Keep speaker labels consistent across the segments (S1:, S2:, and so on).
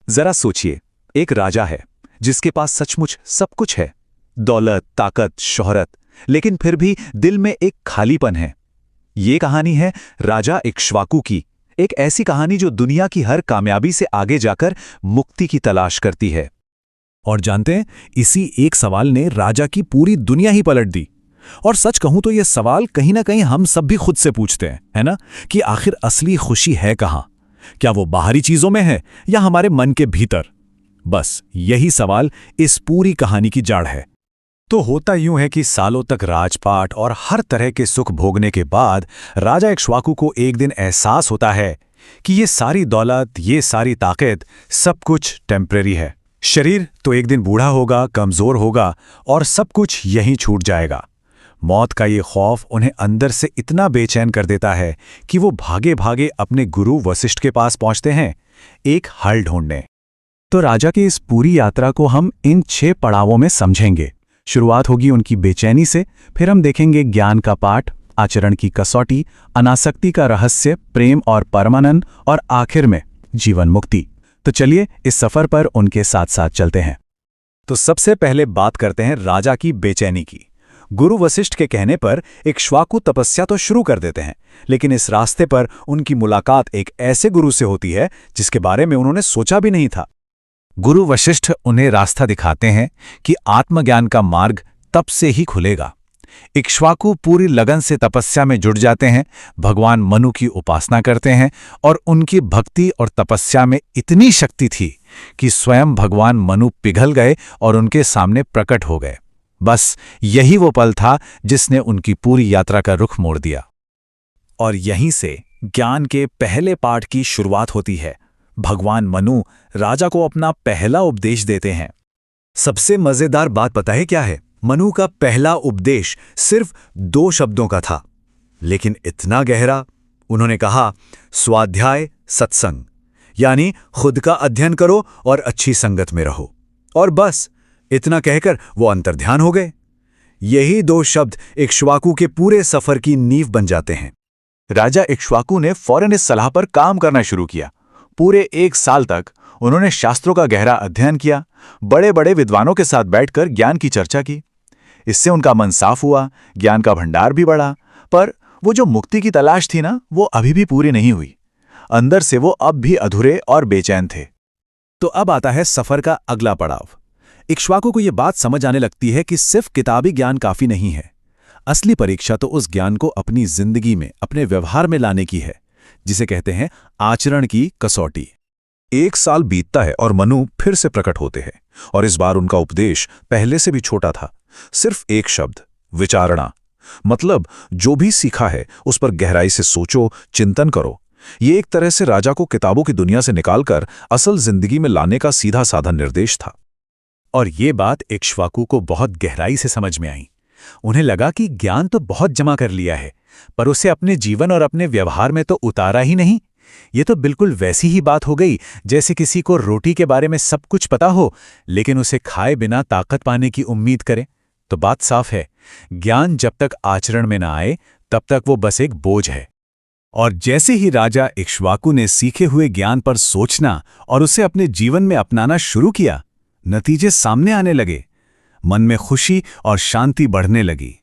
S1: जरा सोचिए, एक राजा है जिसके पास सचमुच सब कुछ है, दौलत, ताकत, शोहरत, लेकिन फिर भी दिल में एक खालीपन है। ये कहानी है राजा इक्ष्वाकु की, एक ऐसी कहानी जो दुनिया की हर कामयाबी से आगे जाकर मुक्ति की तलाश करती है।
S2: और जानते हैं, इसी एक सवाल ने राजा की पूरी दुनिया ही पलट दी। और सच कहूं तो यह सवाल कहीं ना कहीं हम सब भी खुद से पूछते हैं, है ना, कि आखिर असली खुशी है कहां? क्या वो बाहरी चीजों में है या हमारे मन के भीतर? बस यही सवाल इस पूरी कहानी की जड़ है।
S1: तो होता यूं है कि सालों तक राजपाट और हर तरह के सुख भोगने के बाद राजा इक्ष्वाकु को एक दिन एहसास होता है कि ये सारी दौलत, ये सारी ताकत, सब कुछ टेम्परेरी है। शरीर तो एक दिन बूढ़ा होगा, कमजोर होगा और सब कुछ यहीं छूट जाएगा। मौत का ये खौफ उन्हें अंदर से इतना बेचैन कर देता है कि वो भागे भागे अपने गुरु वशिष्ठ के पास पहुंचते हैं, एक हल ढूंढने। तो राजा की इस पूरी यात्रा को हम इन 6 पड़ावों में समझेंगे। शुरुआत होगी उनकी बेचैनी से, फिर हम देखेंगे ज्ञान का पाठ, आचरण की कसौटी, अनासक्ति का रहस्य, प्रेम और परमानंद, और आखिर में जीवन मुक्ति। तो चलिए इस सफर पर उनके साथ साथ चलते हैं। तो सबसे पहले बात करते हैं राजा की बेचैनी की। गुरु वशिष्ठ के कहने पर इक्ष्वाकु तपस्या तो शुरू कर देते हैं, लेकिन इस रास्ते पर उनकी मुलाकात एक ऐसे गुरु से होती है जिसके बारे में उन्होंने सोचा भी नहीं था। गुरु वशिष्ठ उन्हें रास्ता दिखाते हैं कि आत्मज्ञान का मार्ग तब से ही खुलेगा। इक्ष्वाकु पूरी लगन से तपस्या में जुट जाते हैं, भगवान मनु की उपासना करते हैं और उनकी भक्ति और तपस्या में इतनी शक्ति थी कि स्वयं भगवान मनु पिघल गए और उनके सामने प्रकट हो गए। बस यही वो पल था जिसने उनकी पूरी यात्रा का रुख मोड़ दिया। और यहीं से ज्ञान के पहले पाठ की शुरुआत होती है। भगवान मनु राजा को अपना पहला उपदेश देते हैं। सबसे मजेदार बात पता है क्या है? मनु का पहला उपदेश सिर्फ 2 शब्दों का था, लेकिन इतना गहरा। उन्होंने कहा, स्वाध्याय सत्संग, यानी खुद का अध्ययन करो और अच्छी संगत में रहो। और बस इतना कहकर वो अंतर्ध्यान हो गए। यही 2 शब्द इक्ष्वाकु के पूरे सफर की नींव बन जाते हैं। राजा इक्ष्वाकु ने फौरन इस सलाह पर काम करना शुरू किया। पूरे 1 साल तक उन्होंने शास्त्रों का गहरा अध्ययन किया, बड़े बड़े विद्वानों के साथ बैठकर ज्ञान की चर्चा की। इससे उनका मन साफ हुआ, ज्ञान का भंडार भी बढ़ा। पर वो जो मुक्ति की तलाश थी ना, वो अभी भी पूरी नहीं हुई। अंदर से वो अब भी अधूरे और बेचैन थे। तो अब आता है सफर का अगला पड़ाव। इक्ष्वाकु को ये बात समझ आने लगती है कि सिर्फ किताबी ज्ञान काफी नहीं है। असली परीक्षा तो उस ज्ञान को अपनी जिंदगी में, अपने व्यवहार में लाने की है, जिसे कहते हैं आचरण की कसौटी। 1 साल बीतता है और मनु फिर से प्रकट होते हैं, और इस बार उनका उपदेश पहले से भी छोटा था। सिर्फ 1 शब्द, विचारणा। मतलब जो भी सीखा है उस पर गहराई से सोचो, चिंतन करो। ये एक तरह से राजा को किताबों की दुनिया से निकालकर असल जिंदगी में लाने का सीधा साधा निर्देश था। और ये बात इक्ष्वाकु को बहुत गहराई से समझ में आई। उन्हें लगा कि ज्ञान तो बहुत जमा कर लिया है, पर उसे अपने जीवन और अपने व्यवहार में तो उतारा ही नहीं। ये तो बिल्कुल वैसी ही बात हो गई जैसे किसी को रोटी के बारे में सब कुछ पता हो, लेकिन उसे खाए बिना ताकत पाने की उम्मीद करे। तो बात साफ है, ज्ञान जब तक आचरण में ना आए तब तक वो बस एक बोझ है। और जैसे ही राजा इक्ष्वाकु ने सीखे हुए ज्ञान पर सोचना और उसे अपने जीवन में अपनाना शुरू किया, नतीजे सामने आने लगे। मन में खुशी और शांति बढ़ने लगी,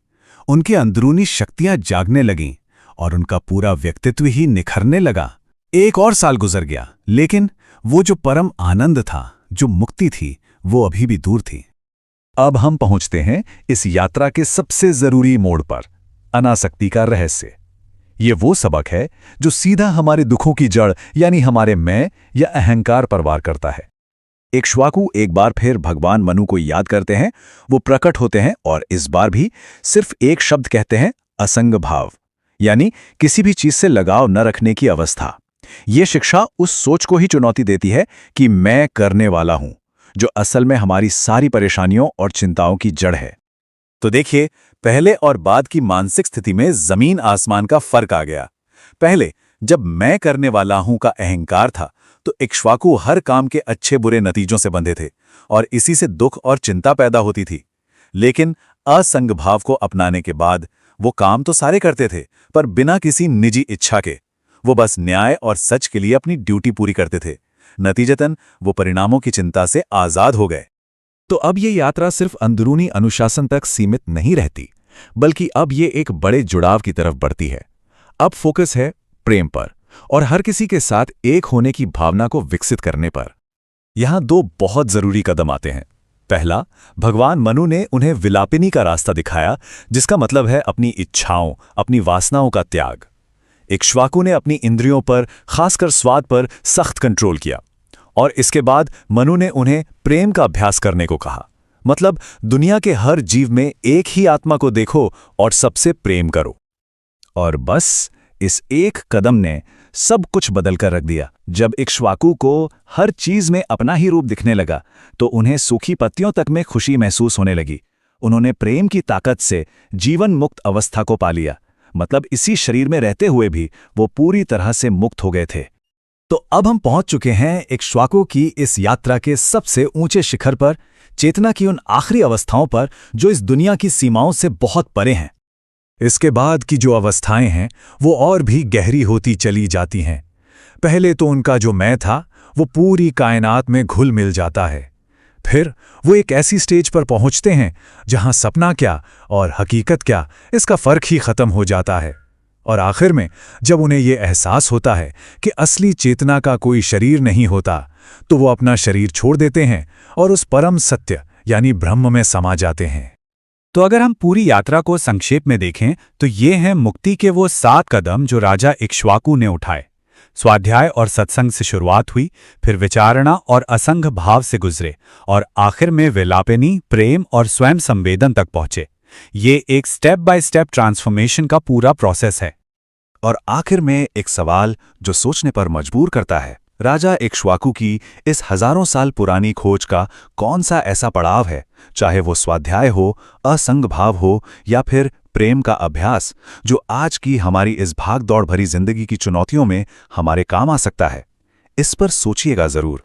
S1: उनकी अंदरूनी शक्तियां जागने लगीं और उनका पूरा व्यक्तित्व ही निखरने लगा। 1 और साल गुजर गया, लेकिन वो जो परम आनंद था, जो मुक्ति थी, वो अभी भी दूर थी। अब हम पहुंचते हैं इस यात्रा के सबसे जरूरी मोड़ पर, अनासक्ति का रहस्य। ये वो सबक है जो सीधा हमारे दुखों की जड़ यानी हमारे मैं या अहंकार पर वार करता है। इक्ष्वाकु एक बार फिर भगवान मनु को याद करते हैं। वो प्रकट होते हैं और इस बार भी सिर्फ 1 शब्द कहते हैं, असंग भाव, यानी किसी भी चीज से लगाव न रखने की अवस्था। ये शिक्षा उस सोच को ही चुनौती देती है कि मैं करने वाला हूं, जो असल में हमारी सारी परेशानियों और चिंताओं की जड़ है। तो देखिए, पहले और बाद की मानसिक स्थिति में जमीन आसमान का फर्क आ गया। पहले जब मैं करने वाला हूं का अहंकार था, तो इक्ष्वाकु हर काम के अच्छे बुरे नतीजों से बंधे थे और इसी से दुख और चिंता पैदा होती थी। लेकिन असंग भाव को अपनाने के बाद वो काम तो सारे करते थे, पर बिना किसी निजी इच्छा के। वो बस न्याय और सच के लिए अपनी ड्यूटी पूरी करते थे। नतीजतन वो परिणामों की चिंता से आजाद हो गए।
S2: तो अब ये यात्रा सिर्फ अंदरूनी अनुशासन तक सीमित नहीं रहती, बल्कि अब ये एक बड़े जुड़ाव की तरफ बढ़ती है। अब फोकस है प्रेम पर और हर किसी के साथ एक होने की भावना को विकसित करने पर।
S1: यहां दो बहुत जरूरी कदम आते हैं। पहला, भगवान मनु ने उन्हें विलापिनी का रास्ता दिखाया, जिसका मतलब है अपनी इच्छाओं, अपनी वासनाओं का त्याग। इक्ष्वाकु ने अपनी इंद्रियों पर, खासकर स्वाद पर सख्त कंट्रोल किया, और इसके बाद मनु ने उन्हें प्रेम का अभ्यास करने को कहा। मतलब दुनिया के हर जीव में एक ही आत्मा को देखो और सबसे प्रेम करो। और बस इस एक कदम ने सब कुछ बदल कर रख दिया। जब इक्ष्वाकु को हर चीज में अपना ही रूप दिखने लगा, तो उन्हें सूखी पत्तियों तक में खुशी महसूस होने लगी। उन्होंने प्रेम की ताकत से जीवन मुक्त अवस्था को पा लिया। मतलब इसी शरीर में रहते हुए भी वो पूरी तरह से मुक्त हो गए थे। तो अब हम पहुंच चुके हैं इक्ष्वाकु की इस यात्रा के सबसे ऊंचे शिखर पर, चेतना की उन आखिरी अवस्थाओं पर जो इस दुनिया की सीमाओं से बहुत परे हैं। इसके बाद की जो अवस्थाएं हैं वो और भी गहरी होती चली जाती हैं। पहले तो उनका जो मैं था वो पूरी कायनात में घुल मिल जाता है। फिर वो एक ऐसी स्टेज पर पहुंचते हैं जहां सपना क्या और हकीकत क्या, इसका फर्क ही खत्म हो जाता है। और आखिर में जब उन्हें ये एहसास होता है कि असली चेतना का कोई शरीर नहीं होता, तो वो अपना शरीर छोड़ देते हैं और उस परम सत्य यानी ब्रह्म में समा जाते हैं।
S3: तो अगर हम पूरी यात्रा को संक्षेप में देखें तो ये हैं मुक्ति के वो 7 कदम जो राजा इक्ष्वाकु ने उठाए। स्वाध्याय और सत्संग से शुरुआत हुई, फिर विचारणा और असंग भाव से गुजरे, और आखिर में विलापिनी, प्रेम और स्वयं संवेदन तक पहुंचे। ये एक स्टेप बाय स्टेप ट्रांसफॉर्मेशन का पूरा प्रोसेस है।
S1: और आखिर में एक सवाल जो सोचने पर मजबूर करता है, राजा इक्ष्वाकु की इस हजारों साल पुरानी खोज का कौन सा ऐसा पड़ाव है, चाहे वो स्वाध्याय हो, असंग भाव हो या फिर प्रेम का अभ्यास, जो आज की हमारी इस भाग दौड़ भरी जिंदगी की चुनौतियों में हमारे काम आ सकता है। इस पर सोचिएगा जरूर।